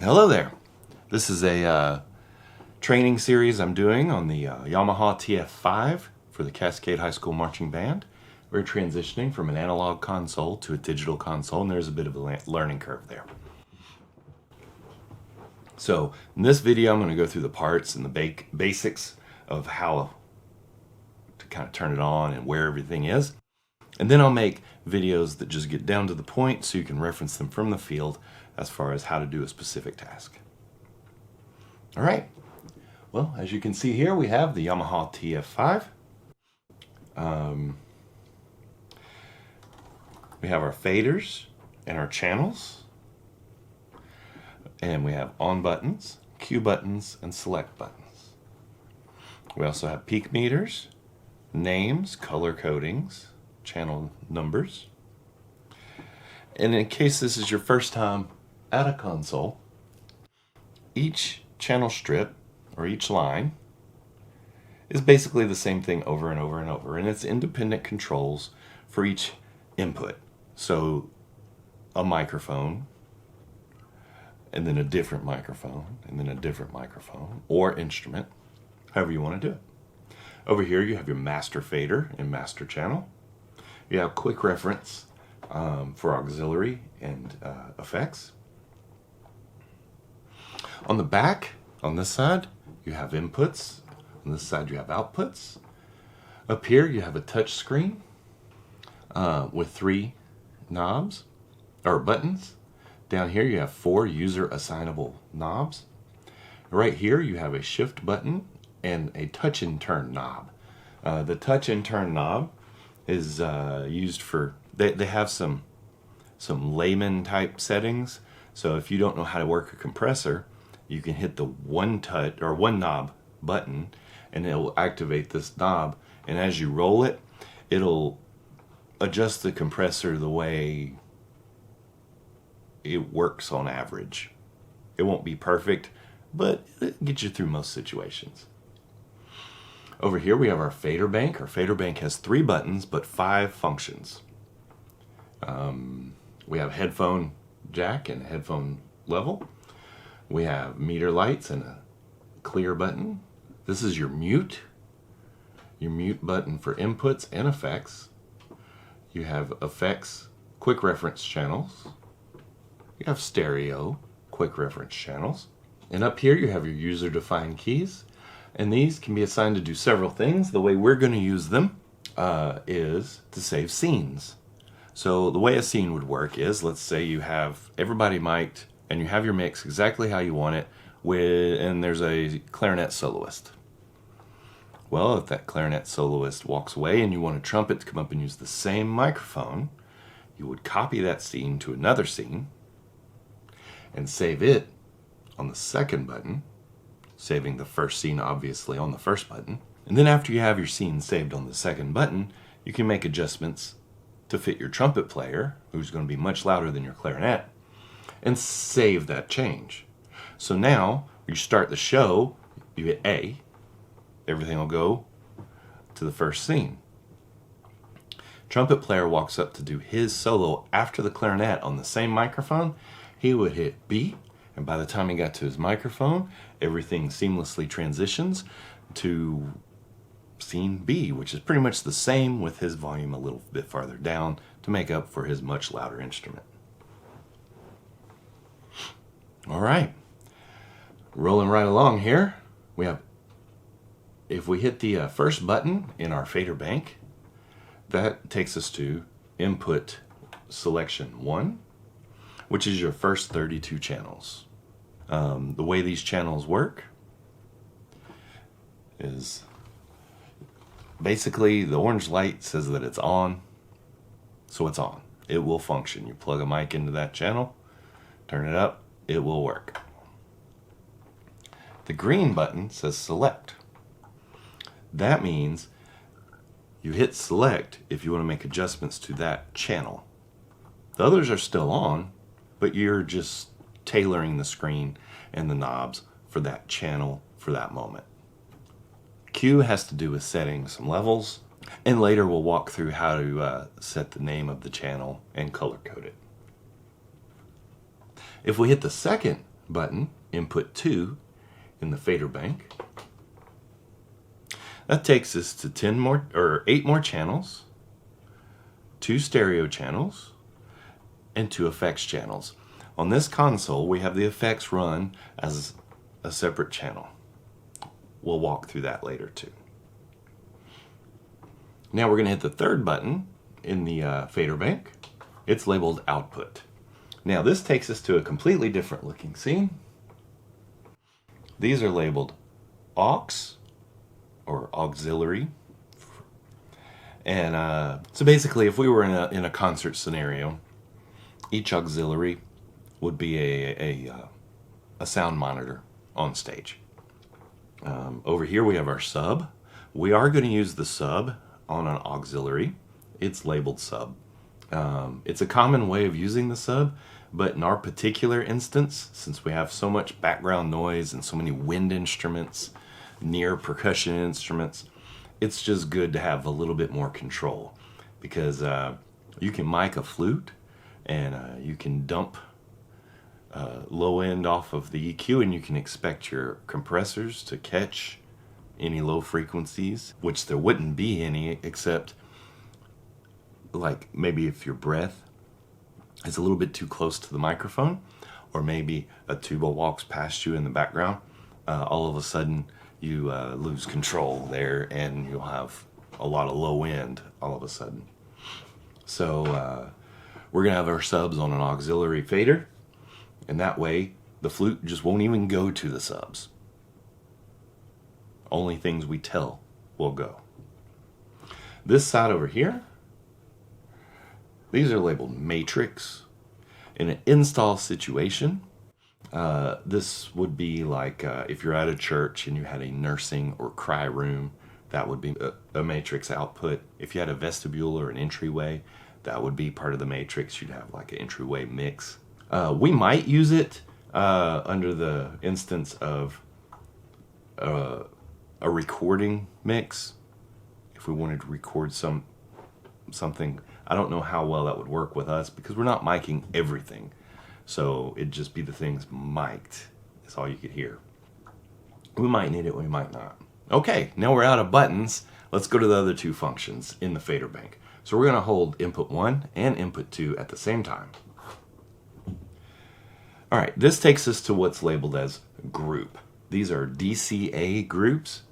Hello there. This is a training series I'm doing on the Yamaha TF5 for the Cascade High School Marching Band. We're transitioning from an analog console to a digital console, and there's a bit of a learning curve there. So in this video, I'm going to go through the parts and the basics of how to kind of turn it on and where everything is. And then I'll make videos that just get down to the point so you can reference them from the field as far as how to do a specific task. All right. Well, as you can see here, we have the Yamaha TF5. We have our faders and our channels. And we have on buttons, Q buttons, and select buttons. We also have peak meters, names, color codings, channel numbers. And in case this is your first time at a console, each channel strip or each line is basically the same thing over and over and over, and it's independent controls for each input. So a microphone, and then a different microphone, and then a different microphone or instrument, however you want to do it. Over here you have your master fader and master channel. You have quick reference for auxiliary and effects. On the back, on this side, you have inputs. On this side, you have outputs. Up here, you have a touch screen with 3 knobs or buttons. Down here, you have 4 user assignable knobs. Right here, you have a shift button and a touch and turn knob. The touch and turn knob is used for, they have some layman type settings. So if you don't know how to work a compressor, you can hit the one knob button and it will activate this knob, and as you roll it, it'll adjust the compressor the way it works on average. It won't be perfect, but it gets you through most situations. Over here we have our fader bank. Our fader bank has 3 buttons but 5 functions. We have headphone jack and headphone level. We have meter lights and a clear button. This is your mute button for inputs and effects. You have effects, quick reference channels. You have stereo, quick reference channels. And up here you have your user-defined keys. And these can be assigned to do several things. The way we're going to use them is to save scenes. So the way a scene would work is, let's say you have everybody mic'd and you have your mix exactly how you want it, and there's a clarinet soloist. Well, if that clarinet soloist walks away and you want a trumpet to come up and use the same microphone, you would copy that scene to another scene and save it on the second button, saving the first scene obviously on the first button. And then after you have your scene saved on the second button, you can make adjustments to fit your trumpet player, who's going to be much louder than your clarinet, and save that change. So now you start the show, you hit A, everything will go to the first scene. Trumpet player walks up to do his solo after the clarinet on the same microphone, he would hit B, and by the time he got to his microphone, everything seamlessly transitions to scene B, which is pretty much the same with his volume a little bit farther down to make up for his much louder instrument. All right, rolling right along here, we have, if we hit the first button in our fader bank, that takes us to input selection 1, which is your first 32 channels. The way these channels work is basically the orange light says that it's on, so it's on. It will function. You plug a mic into that channel, turn it up, it will work. The green button says select. That means you hit select if you want to make adjustments to that channel. The others are still on, but you're just tailoring the screen and the knobs for that channel for that moment. Q has to do with setting some levels, and later we'll walk through how to set the name of the channel and color code it. If we hit the second button, input 2, in the fader bank. That takes us to 8 more channels, 2 stereo channels, and 2 effects channels. On this console, we have the effects run as a separate channel. We'll walk through that later too. Now we're going to hit the third button in the fader bank. It's labeled output. Now this takes us to a completely different looking scene. These are labeled aux or auxiliary. And so basically, if we were in a concert scenario, each auxiliary would be a sound monitor on stage. Over here we have our sub. We are going to use the sub on an auxiliary. It's labeled sub. It's a common way of using the sub, but in our particular instance, since we have so much background noise and so many wind instruments, near percussion instruments, it's just good to have a little bit more control, because you can mic a flute and you can dump low end off of the EQ, and you can expect your compressors to catch any low frequencies, which there wouldn't be any, except like maybe if your breath is a little bit too close to the microphone, or maybe a tuba walks past you in the background, all of a sudden you lose control there and you'll have a lot of low end all of a sudden. So we're gonna have our subs on an auxiliary fader, and that way the flute just won't even go to the subs. Only things we tell will go. This side over here, these are labeled matrix. In an install situation, this would be like if you're at a church and you had a nursing or cry room, that would be a matrix output. If you had a vestibule or an entryway, that would be part of the matrix. You'd have like an entryway mix. We might use it under the instance of a recording mix. If we wanted to record something, I don't know how well that would work with us because we're not miking everything. So it'd just be the things mic'd. That's all you could hear. We might need it, we might not. Okay, now we're out of buttons. Let's go to the other 2 functions in the fader bank. So we're gonna hold input 1 and input 2 at the same time. All right, this takes us to what's labeled as group. These are DCA groups.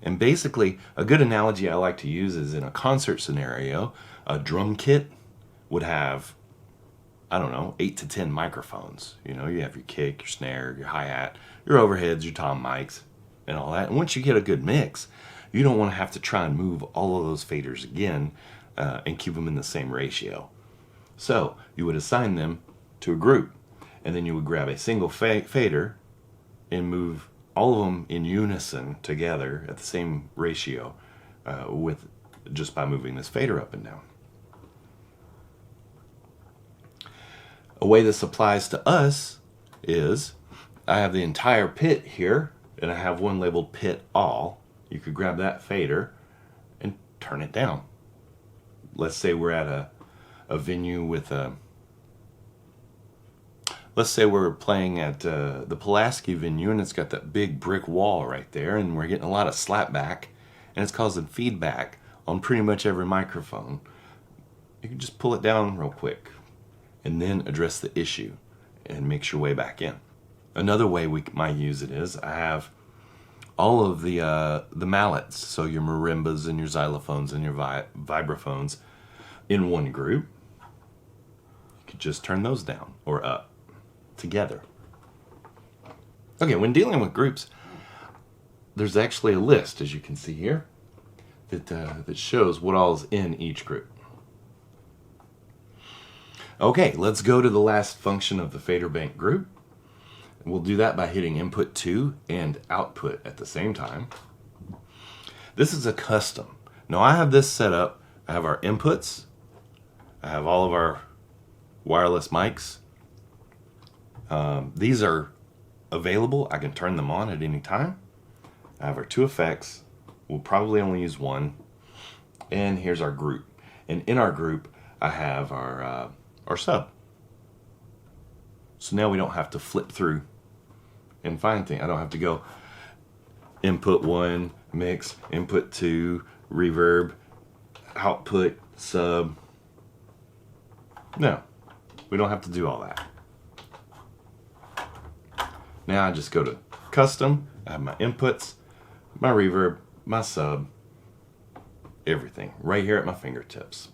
And basically, a good analogy I like to use is in a concert scenario, a drum kit would have, I don't know, 8 to 10 microphones. You know, you have your kick, your snare, your hi-hat, your overheads, your tom mics, and all that. And once you get a good mix, you don't want to have to try and move all of those faders again and keep them in the same ratio. So you would assign them to a group, and then you would grab a single fader and move all of them in unison together at the same ratio with just by moving this fader up and down. A way this applies to us is I have the entire pit here, and I have one labeled pit all. You could grab that fader and turn it down. Let's say we're at a venue with let's say we're playing at the Pulaski venue, and it's got that big brick wall right there, and we're getting a lot of slapback, and it's causing feedback on pretty much every microphone. You can just pull it down real quick and then address the issue and mix your way back in. Another way we might use it is I have all of the mallets, so your marimbas and your xylophones and your vibraphones in one group. You could just turn those down or up together. Okay, when dealing with groups, there's actually a list, as you can see here, that shows what all is in each group. Okay, let's go to the last function of the fader bank group. We'll do that by hitting input 2 and output at the same time. This is a custom. Now I have this set up. I have our inputs. I have all of our wireless mics. These are available. I can turn them on at any time. I have our 2 effects. We'll probably only use one. And here's our group. And in our group, I have our sub. So now we don't have to flip through and find things. I don't have to go input 1, mix, input 2, reverb, output, sub. No, we don't have to do all that. Now I just go to custom. I have my inputs, my reverb, my sub, everything right here at my fingertips.